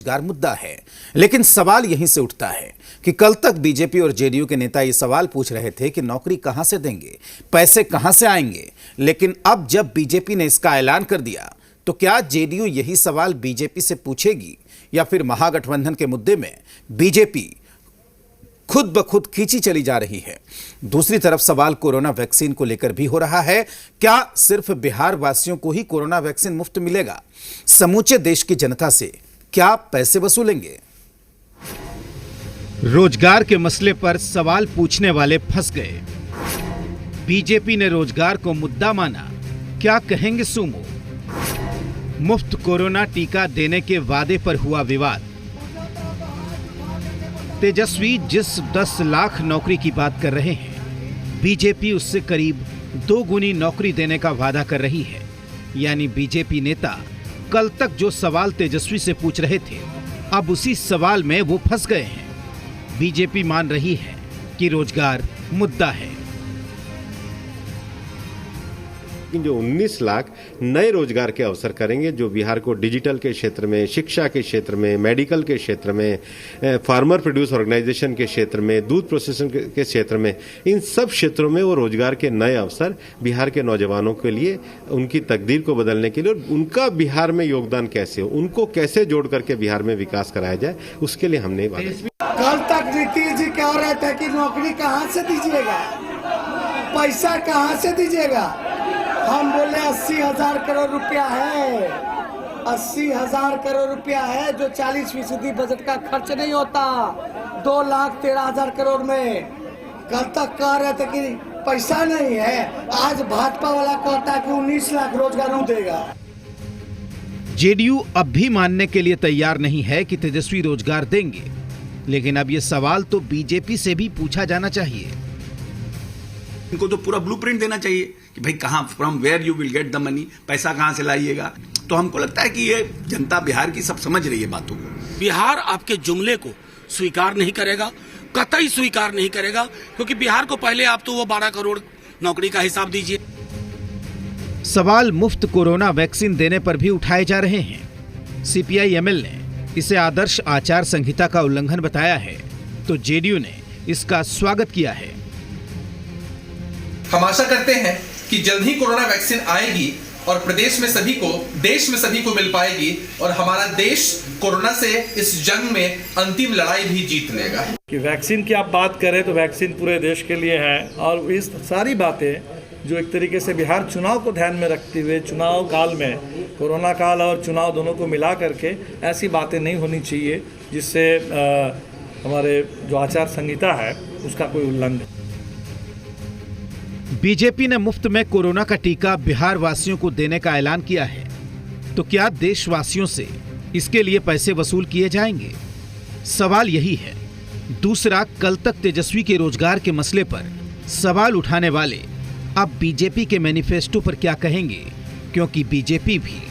रोजगार मुद्दा है। लेकिन सवाल यहीं से उठता है कि कल तक बीजेपी और जेडीयू के नेता ये सवाल पूछ रहे थे कि नौकरी कहां से देंगे, पैसे कहां से आएंगे। लेकिन अब जब बीजेपी ने इसका ऐलान कर दिया तो क्या जेडीयू यही सवाल बीजेपी से पूछेगी या फिर महागठबंधन के मुद्दे में बीजेपी खुद ब खुद खींची चली जा रही है। दूसरी तरफ सवाल कोरोना वैक्सीन को लेकर भी हो रहा है। क्या सिर्फ बिहार वासियों को ही कोरोना वैक्सीन मुफ्त मिलेगा? समूचे देश की जनता से क्या पैसे वसूलेंगे? रोजगार के मसले पर सवाल पूछने वाले फंस गए। बीजेपी ने रोजगार को मुद्दा माना, क्या कहेंगे सूमो? मुफ्त कोरोना टीका देने के वादे पर हुआ विवाद। तेजस्वी जिस 10 लाख नौकरी की बात कर रहे हैं, बीजेपी उससे करीब 2 गुनी नौकरी देने का वादा कर रही है। यानी बीजेपी नेता कल तक जो सवाल तेजस्वी से पूछ रहे थे, अब उसी सवाल में वो फंस गए हैं। बीजेपी मान रही है कि रोजगार मुद्दा है। जो 19 लाख नए रोजगार के अवसर करेंगे, जो बिहार को डिजिटल के क्षेत्र में, शिक्षा के क्षेत्र में, मेडिकल के क्षेत्र में, फार्मर प्रोड्यूस ऑर्गेनाइजेशन के क्षेत्र में, दूध प्रोसेसिंग के क्षेत्र में, इन सब क्षेत्रों में वो रोजगार के नए अवसर बिहार के नौजवानों के लिए, उनकी तकदीर को बदलने के लिए, और उनका बिहार में योगदान कैसे हो, उनको कैसे जोड़ करके बिहार में विकास कराया जाए, उसके लिए हमने कल तक नीतीश जी कह रहे थे कि नौकरी कहाँ से दीजिएगा, पैसा कहाँ से दीजिएगा। हम बोले 80,000 करोड़ रुपया है, 80,000 करोड़ रुपया है, जो 40% बजट का खर्च नहीं होता 2,13,000 करोड़ में। कल तक कह रहे थे कि पैसा नहीं है, आज भाजपा वाला कहता है कि 19 लाख रोजगार देगा। जेडीयू अब भी मानने के लिए तैयार नहीं है कि तेजस्वी रोजगार देंगे, लेकिन अब ये सवाल तो बीजेपी से भी पूछा जाना चाहिए। इनको तो पूरा ब्लूप्रिंट देना चाहिए कि भाई कहां, from where you will get the money, पैसा कहां से लाइएगा। तो हमको लगता है कि ये जनता बिहार की सब समझ रही है बातों को। बिहार आपके जुमले को स्वीकार नहीं करेगा, कतई स्वीकार नहीं करेगा, क्योंकि बिहार को पहले आप तो वो 12 करोड़ नौकरी का हिसाब दीजिए। सवाल मुफ्त कोरोना वैक्सीन देने पर भी उठाए जा रहे हैं। सीपीआई-एमएल ने इसे आदर्श आचार संहिता का उल्लंघन बताया है, तो जेडीयू ने इसका स्वागत किया है। हम आशा करते हैं कि जल्द ही कोरोना वैक्सीन आएगी और प्रदेश में सभी को, देश में सभी को मिल पाएगी और हमारा देश कोरोना से इस जंग में अंतिम लड़ाई भी जीत लेगा। कि वैक्सीन की आप बात करें तो वैक्सीन पूरे देश के लिए है, और इस सारी बातें जो एक तरीके से बिहार चुनाव को ध्यान में रखते हुए, चुनाव काल में, कोरोना काल और चुनाव दोनों को मिला करके ऐसी बातें नहीं होनी चाहिए जिससे हमारे जो आचार संहिता है उसका कोई उल्लंघन। बीजेपी ने मुफ्त में कोरोना का टीका बिहार वासियों को देने का ऐलान किया है, तो क्या देशवासियों से इसके लिए पैसे वसूल किए जाएंगे? सवाल यही है। दूसरा, कल तक तेजस्वी के रोजगार के मसले पर सवाल उठाने वाले अब बीजेपी के मैनिफेस्टो पर क्या कहेंगे, क्योंकि बीजेपी भी